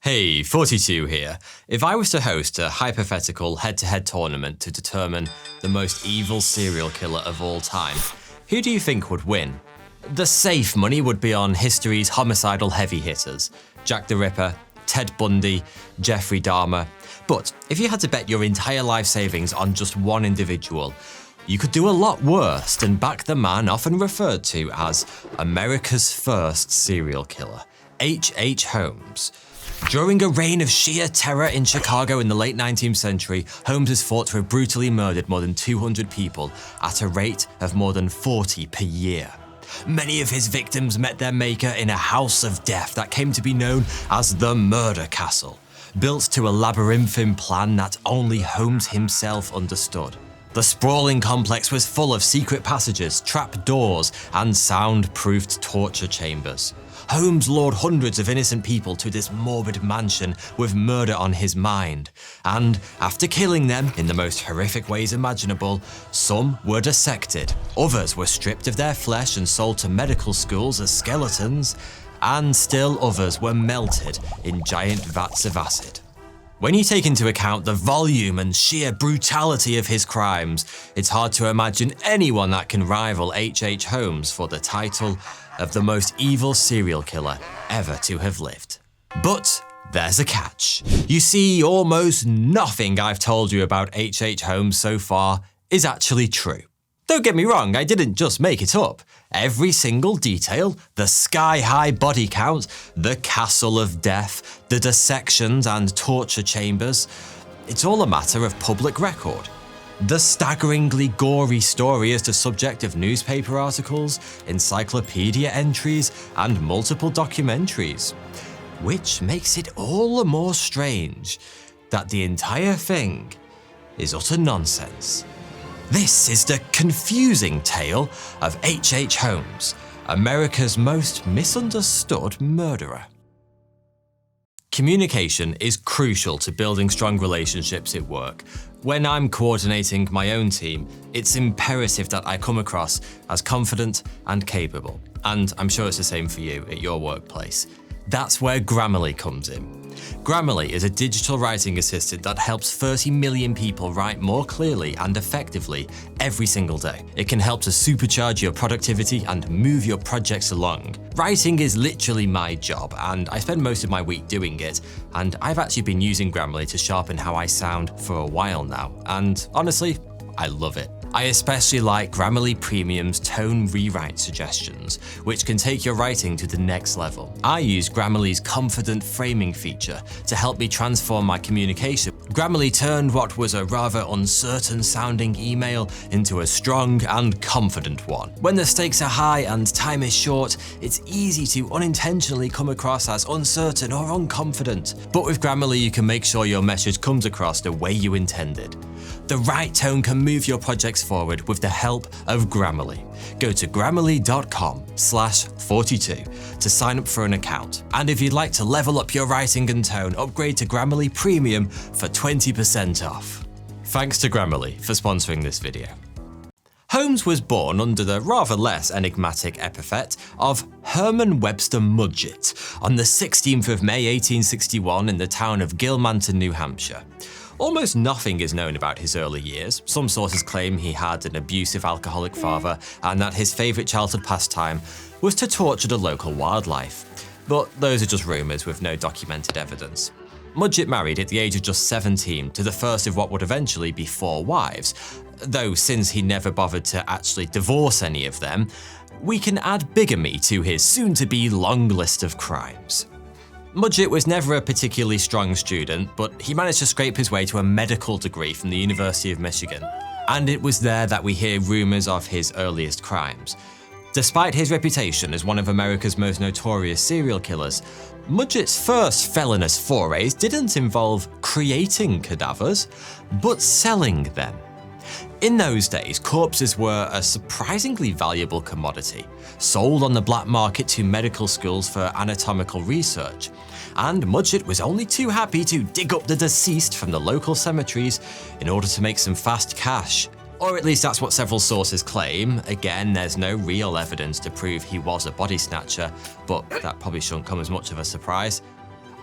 Hey, 42 here. If I was to host a hypothetical head-to-head tournament to determine the most evil serial killer of all time, who do you think would win? The safe money would be on history's homicidal heavy hitters, Jack the Ripper, Ted Bundy, Jeffrey Dahmer. But if you had to bet your entire life savings on just one individual, you could do a lot worse than back the man often referred to as America's first serial killer, H.H. Holmes. During a reign of sheer terror in Chicago in the late 19th century, Holmes is thought to have brutally murdered more than 200 people at a rate of more than 40 per year. Many of his victims met their maker in a house of death that came to be known as the Murder Castle, built to a labyrinthine plan that only Holmes himself understood. The sprawling complex was full of secret passages, trap doors, and sound-proofed torture chambers. Holmes lured hundreds of innocent people to this morbid mansion with murder on his mind. And after killing them in the most horrific ways imaginable, some were dissected, others were stripped of their flesh and sold to medical schools as skeletons, and still others were melted in giant vats of acid. When you take into account the volume and sheer brutality of his crimes, it's hard to imagine anyone that can rival H.H. Holmes for the title of the most evil serial killer ever to have lived. But there's a catch. You see, almost nothing I've told you about H.H. Holmes so far is actually true. Don't get me wrong, I didn't just make it up. Every single detail, the sky-high body count, the castle of death, the dissections and torture chambers, it's all a matter of public record. The staggeringly gory story is the subject of newspaper articles, encyclopedia entries, and multiple documentaries, which makes it all the more strange that the entire thing is utter nonsense. This is the confusing tale of H.H. Holmes, America's most misunderstood murderer. Communication is crucial to building strong relationships at work. When I'm coordinating my own team, it's imperative that I come across as confident and capable. And I'm sure it's the same for you at your workplace. That's where Grammarly comes in. Grammarly is a digital writing assistant that helps 30 million people write more clearly and effectively every single day. It can help to supercharge your productivity and move your projects along. Writing is literally my job, and I spend most of my week doing it, and I've actually been using Grammarly to sharpen how I sound for a while now, and honestly, I love it. I especially like Grammarly Premium's tone rewrite suggestions, which can take your writing to the next level. I use Grammarly's confident framing feature to help me transform my communication. Grammarly turned what was a rather uncertain sounding email into a strong and confident one. When the stakes are high and time is short, it's easy to unintentionally come across as uncertain or unconfident. But with Grammarly, you can make sure your message comes across the way you intended. The right tone can move your projects forward with the help of Grammarly. Go to grammarly.com/42 to sign up for an account. And if you'd like to level up your writing and tone, upgrade to Grammarly Premium for 20% off. Thanks to Grammarly for sponsoring this video. Holmes was born under the rather less enigmatic epithet of Herman Webster Mudgett on the 16th of May 1861 in the town of Gilmanton, New Hampshire. Almost nothing is known about his early years. Some sources claim he had an abusive alcoholic father and that his favourite childhood pastime was to torture the local wildlife. But those are just rumours with no documented evidence. Mudgett married at the age of just 17 to the first of what would eventually be 4 wives, though since he never bothered to actually divorce any of them, we can add bigamy to his soon-to-be long list of crimes. Mudgett was never a particularly strong student, but he managed to scrape his way to a medical degree from the University of Michigan. And it was there that we hear rumours of his earliest crimes. Despite his reputation as one of America's most notorious serial killers, Mudgett's first felonious forays didn't involve creating cadavers, but selling them. In those days, corpses were a surprisingly valuable commodity, sold on the black market to medical schools for anatomical research. And Mudgett was only too happy to dig up the deceased from the local cemeteries in order to make some fast cash. Or at least that's what several sources claim. Again, there's no real evidence to prove he was a body snatcher, but that probably shouldn't come as much of a surprise.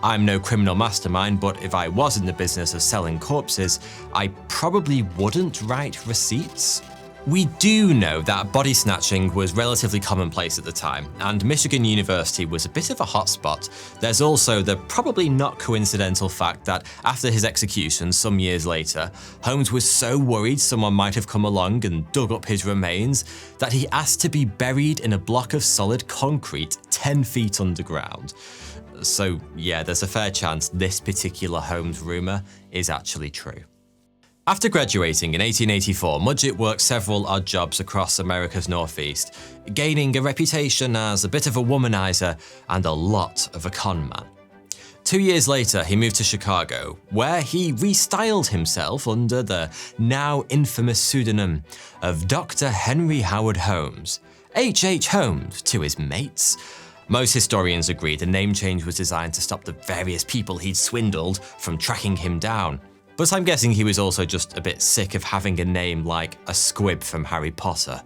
I'm no criminal mastermind, but if I was in the business of selling corpses, I probably wouldn't write receipts. We do know that body snatching was relatively commonplace at the time, and Michigan University was a bit of a hotspot. There's also the probably not coincidental fact that after his execution some years later, Holmes was so worried someone might have come along and dug up his remains that he asked to be buried in a block of solid concrete 10 feet underground. So yeah, there's a fair chance this particular Holmes rumour is actually true. After graduating in 1884, Mudgett worked several odd jobs across America's Northeast, gaining a reputation as a bit of a womanizer and a lot of a con man. 2 years later, he moved to Chicago, where he restyled himself under the now infamous pseudonym of Dr. Henry Howard Holmes, H.H. Holmes to his mates. Most historians agree the name change was designed to stop the various people he'd swindled from tracking him down. But I'm guessing he was also just a bit sick of having a name like a squib from Harry Potter.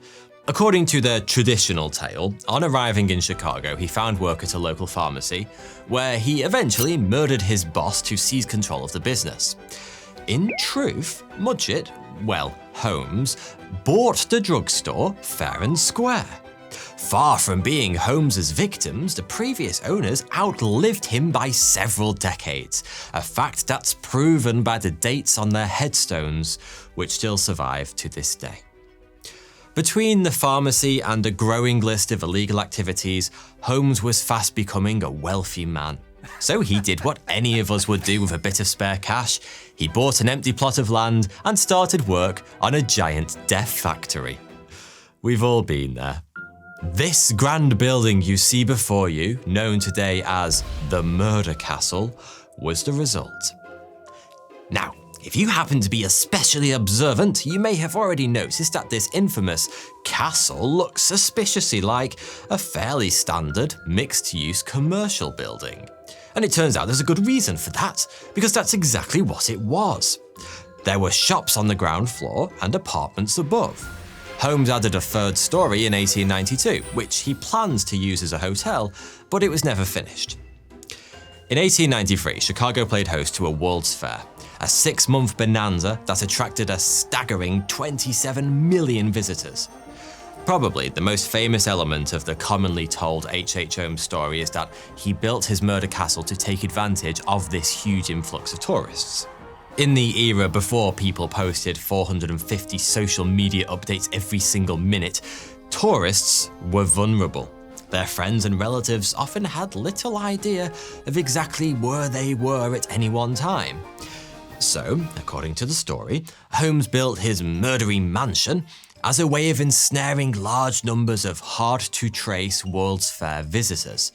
According to the traditional tale, on arriving in Chicago, he found work at a local pharmacy, where he eventually murdered his boss to seize control of the business. In truth, Mudgett, well, Holmes, bought the drugstore fair and square. Far from being Holmes's victims, the previous owners outlived him by several decades, a fact that's proven by the dates on their headstones, which still survive to this day. Between the pharmacy and a growing list of illegal activities, Holmes was fast becoming a wealthy man. So he did what any of us would do with a bit of spare cash. He bought an empty plot of land and started work on a giant death factory. We've all been there. This grand building you see before you, known today as the Murder Castle, was the result. Now, if you happen to be especially observant, you may have already noticed that this infamous castle looks suspiciously like a fairly standard mixed-use commercial building. And it turns out there's a good reason for that, because that's exactly what it was. There were shops on the ground floor and apartments above. Holmes added a third story in 1892, which he planned to use as a hotel, but it was never finished. In 1893, Chicago played host to a World's Fair, a 6-month bonanza that attracted a staggering 27 million visitors. Probably the most famous element of the commonly told H.H. Holmes story is that he built his murder castle to take advantage of this huge influx of tourists. In the era before people posted 450 social media updates every single minute, tourists were vulnerable. Their friends and relatives often had little idea of exactly where they were at any one time. So, according to the story, Holmes built his murdery mansion as a way of ensnaring large numbers of hard-to-trace World's Fair visitors,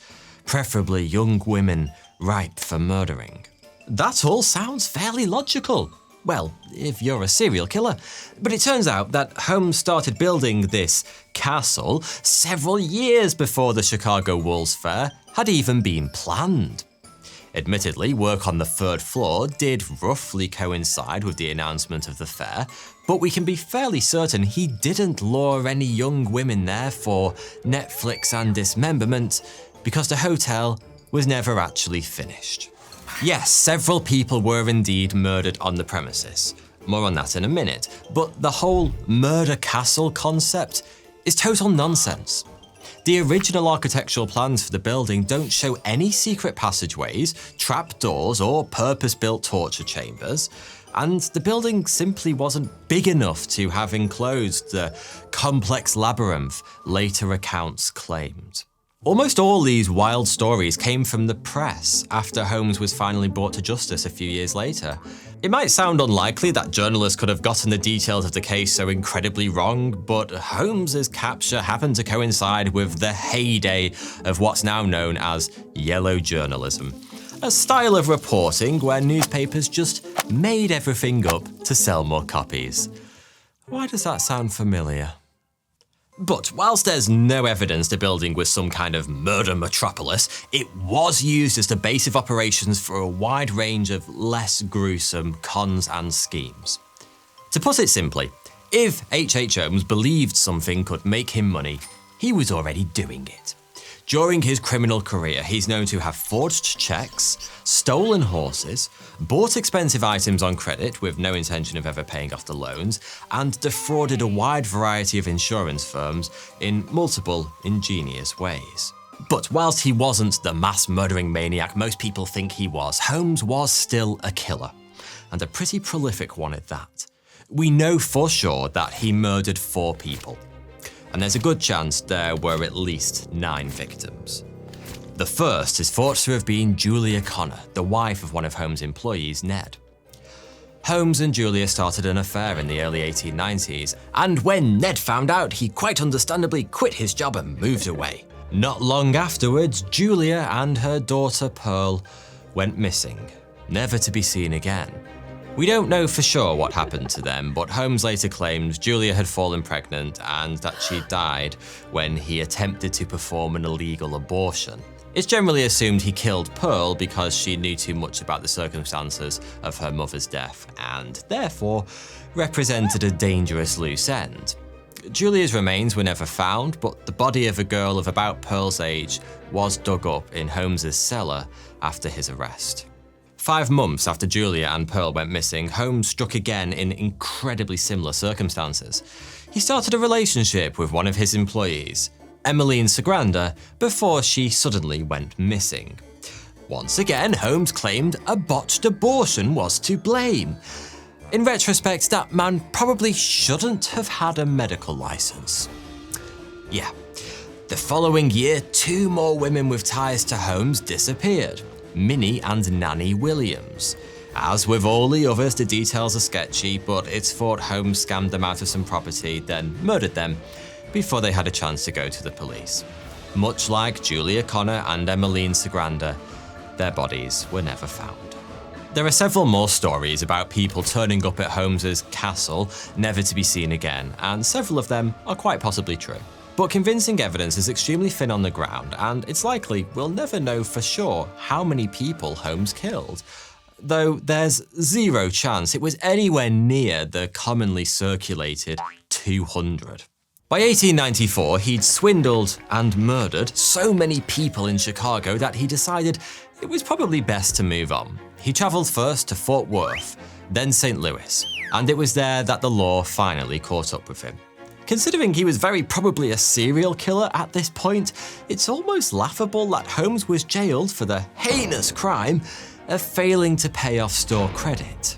preferably young women ripe for murdering. That all sounds fairly logical. Well, if you're a serial killer. But it turns out that Holmes started building this castle several years before the Chicago World's Fair had even been planned. Admittedly, work on the 3rd floor did roughly coincide with the announcement of the fair, but we can be fairly certain he didn't lure any young women there for Netflix and dismemberment, because the hotel was never actually finished. Yes, several people were indeed murdered on the premises. More on that in a minute, but the whole murder castle concept is total nonsense. The original architectural plans for the building don't show any secret passageways, trapdoors, or purpose-built torture chambers, and the building simply wasn't big enough to have enclosed the complex labyrinth later accounts claimed. Almost all these wild stories came from the press after Holmes was finally brought to justice a few years later. It might sound unlikely that journalists could have gotten the details of the case so incredibly wrong, but Holmes's capture happened to coincide with the heyday of what's now known as yellow journalism, a style of reporting where newspapers just made everything up to sell more copies. Why does that sound familiar? But whilst there's no evidence the building was some kind of murder metropolis, it was used as the base of operations for a wide range of less gruesome cons and schemes. To put it simply, if H.H. Holmes believed something could make him money, he was already doing it. During his criminal career, he's known to have forged checks, stolen horses, bought expensive items on credit with no intention of ever paying off the loans, and defrauded a wide variety of insurance firms in multiple ingenious ways. But whilst he wasn't the mass murdering maniac most people think he was, Holmes was still a killer, and a pretty prolific one at that. We know for sure that he murdered 4 people. And there's a good chance there were at least 9 victims. The first is thought to have been Julia Connor, the wife of one of Holmes' employees, Ned. Holmes and Julia started an affair in the early 1890s, and when Ned found out, he quite understandably quit his job and moved away. Not long afterwards, Julia and her daughter Pearl went missing, never to be seen again. We don't know for sure what happened to them, but Holmes later claimed Julia had fallen pregnant and that she died when he attempted to perform an illegal abortion. It's generally assumed he killed Pearl because she knew too much about the circumstances of her mother's death and, therefore, represented a dangerous loose end. Julia's remains were never found, but the body of a girl of about Pearl's age was dug up in Holmes' cellar after his arrest. 5 months after Julia and Pearl went missing, Holmes struck again in incredibly similar circumstances. He started a relationship with one of his employees, Emmeline Sagranda, before she suddenly went missing. Once again, Holmes claimed a botched abortion was to blame. In retrospect, that man probably shouldn't have had a medical license. Yeah. The following year, 2 more women with ties to Holmes disappeared. Minnie and Nanny Williams. As with all the others, the details are sketchy, but it's thought Holmes scammed them out of some property, then murdered them before they had a chance to go to the police. Much like Julia Connor and Emmeline Sagranda, their bodies were never found. There are several more stories about people turning up at Holmes' castle, never to be seen again, and several of them are quite possibly true. But convincing evidence is extremely thin on the ground, and it's likely we'll never know for sure how many people Holmes killed, though there's 0 chance it was anywhere near the commonly circulated 200. By 1894, he'd swindled and murdered so many people in Chicago that he decided it was probably best to move on. He traveled first to Fort Worth, then St. Louis, and it was there that the law finally caught up with him. Considering he was very probably a serial killer at this point, it's almost laughable that Holmes was jailed for the heinous crime of failing to pay off store credit.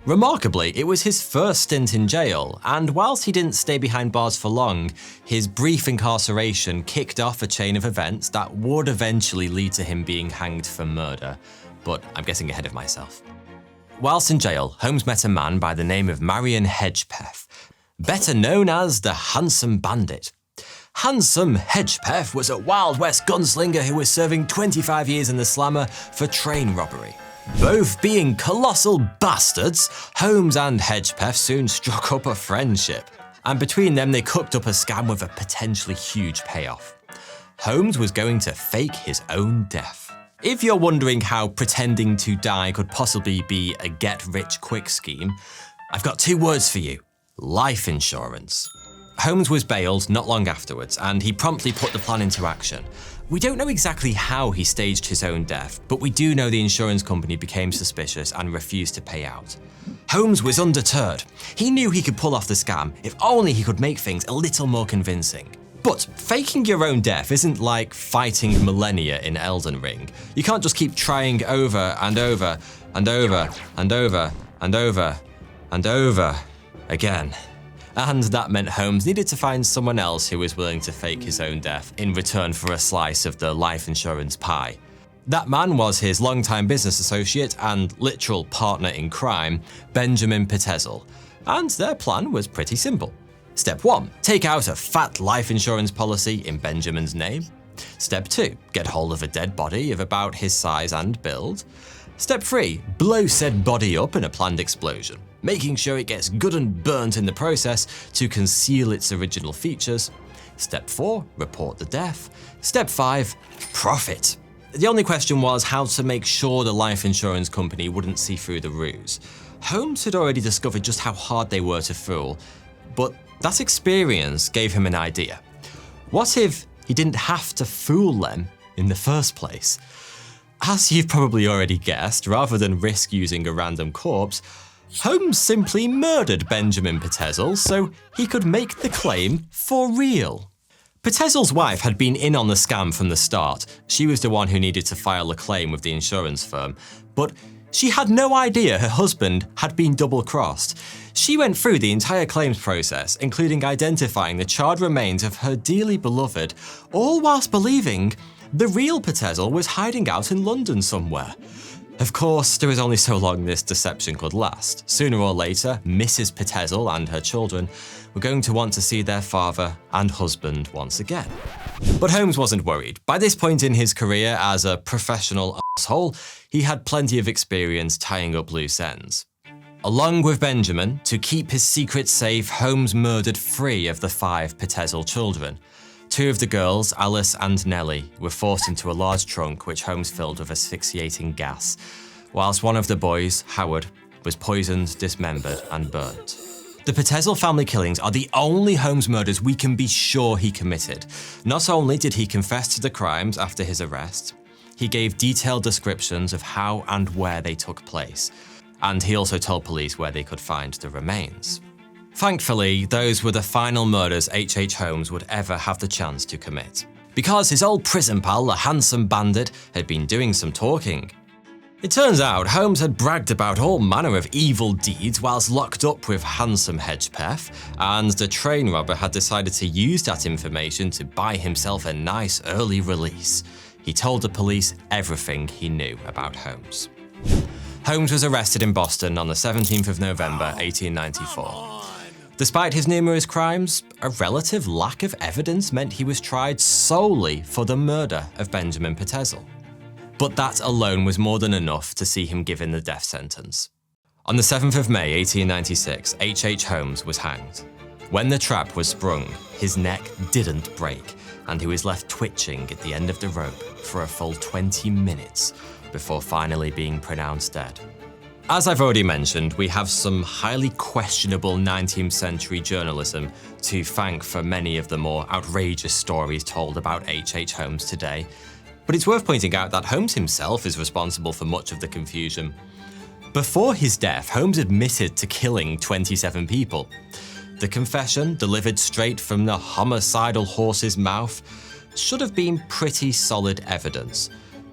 Remarkably, it was his first stint in jail, and whilst he didn't stay behind bars for long, his brief incarceration kicked off a chain of events that would eventually lead to him being hanged for murder, but I'm getting ahead of myself. Whilst in jail, Holmes met a man by the name of Marion Hedgepeth, better known as the Handsome Bandit. Handsome Hedgepeth was a Wild West gunslinger who was serving 25 years in the slammer for train robbery. Both being colossal bastards, Holmes and Hedgepeth soon struck up a friendship, and between them they cooked up a scam with a potentially huge payoff. Holmes was going to fake his own death. If you're wondering how pretending to die could possibly be a get-rich-quick scheme, I've got 2 words for you. Life insurance. Holmes was bailed not long afterwards, and he promptly put the plan into action. We don't know exactly how he staged his own death, but we do know the insurance company became suspicious and refused to pay out. Holmes was undeterred. He knew he could pull off the scam if only he could make things a little more convincing. But faking your own death isn't like fighting millennia in Elden Ring. You can't just keep trying over and over and over and over and over and over again. And that meant Holmes needed to find someone else who was willing to fake his own death in return for a slice of the life insurance pie. That man was his longtime business associate and literal partner in crime, Benjamin Petezel, and their plan was pretty simple. Step 1, take out a fat life insurance policy in Benjamin's name. Step 2, get hold of a dead body of about his size and build. Step 3, blow said body up in a planned explosion, making sure it gets good and burnt in the process to conceal its original features. Step 4, report the death. Step 5, profit. The only question was how to make sure the life insurance company wouldn't see through the ruse. Holmes had already discovered just how hard they were to fool, but that experience gave him an idea. What if he didn't have to fool them in the first place. As you've probably already guessed, rather than risk using a random corpse, Holmes simply murdered Benjamin Pitezel so he could make the claim for real. Pitezel's wife had been in on the scam from the start. She was the one who needed to file a claim with the insurance firm, but she had no idea her husband had been double-crossed. She went through the entire claims process, including identifying the charred remains of her dearly beloved, all whilst believing the real Pitezel was hiding out in London somewhere. Of course, there was only so long this deception could last. Sooner or later, Mrs. Pitezel and her children were going to want to see their father and husband once again. But Holmes wasn't worried. By this point in his career as a professional asshole, he had plenty of experience tying up loose ends. Along with Benjamin, to keep his secret safe, Holmes murdered 3 of the 5 Pitezel children. 2 of the girls, Alice and Nellie, were forced into a large trunk which Holmes filled with asphyxiating gas, whilst one of the boys, Howard, was poisoned, dismembered and burnt. The Pitezel family killings are the only Holmes murders we can be sure he committed. Not only did he confess to the crimes after his arrest, he gave detailed descriptions of how and where they took place, and he also told police where they could find the remains. Thankfully, those were the final murders H.H. Holmes would ever have the chance to commit, because his old prison pal, the handsome bandit, had been doing some talking. It turns out Holmes had bragged about all manner of evil deeds whilst locked up with handsome Hedgepeth, and the train robber had decided to use that information to buy himself a nice early release. He told the police everything he knew about Holmes. Holmes was arrested in Boston on the 17th of November, 1894. Despite his numerous crimes, a relative lack of evidence meant he was tried solely for the murder of Benjamin Pitezel. But that alone was more than enough to see him given the death sentence. On the 7th of May 1896, H.H. Holmes was hanged. When the trap was sprung, his neck didn't break, and he was left twitching at the end of the rope for a full 20 minutes before finally being pronounced dead. As I've already mentioned, we have some highly questionable 19th century journalism to thank for many of the more outrageous stories told about H.H. Holmes today. But it's worth pointing out that Holmes himself is responsible for much of the confusion. Before his death, Holmes admitted to killing 27 people. The confession, delivered straight from the homicidal horse's mouth, should have been pretty solid evidence.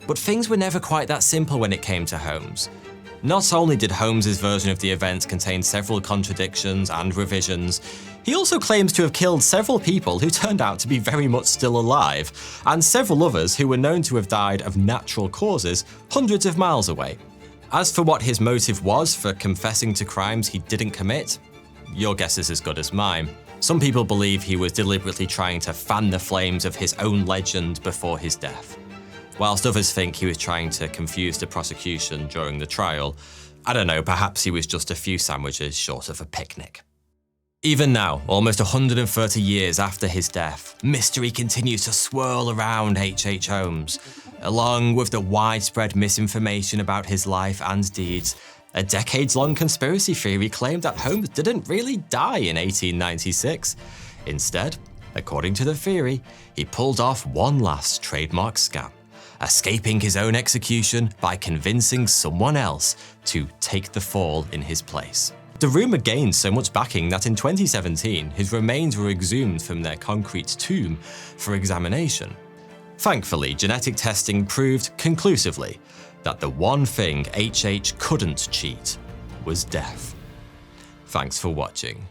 But things were never quite that simple when it came to Holmes. Not only did Holmes' version of the events contain several contradictions and revisions, he also claims to have killed several people who turned out to be very much still alive, and several others who were known to have died of natural causes hundreds of miles away. As for what his motive was for confessing to crimes he didn't commit, your guess is as good as mine. Some people believe he was deliberately trying to fan the flames of his own legend before his death, whilst others think he was trying to confuse the prosecution during the trial. I don't know, perhaps he was just a few sandwiches short of a picnic. Even now, almost 130 years after his death, mystery continues to swirl around H.H. Holmes. Along with the widespread misinformation about his life and deeds, a decades-long conspiracy theory claimed that Holmes didn't really die in 1896. Instead, according to the theory, he pulled off one last trademark scam, escaping his own execution by convincing someone else to take the fall in his place. The rumour gained so much backing that in 2017, his remains were exhumed from their concrete tomb for examination. Thankfully, genetic testing proved conclusively that the one thing H.H. couldn't cheat was death. Thanks for watching.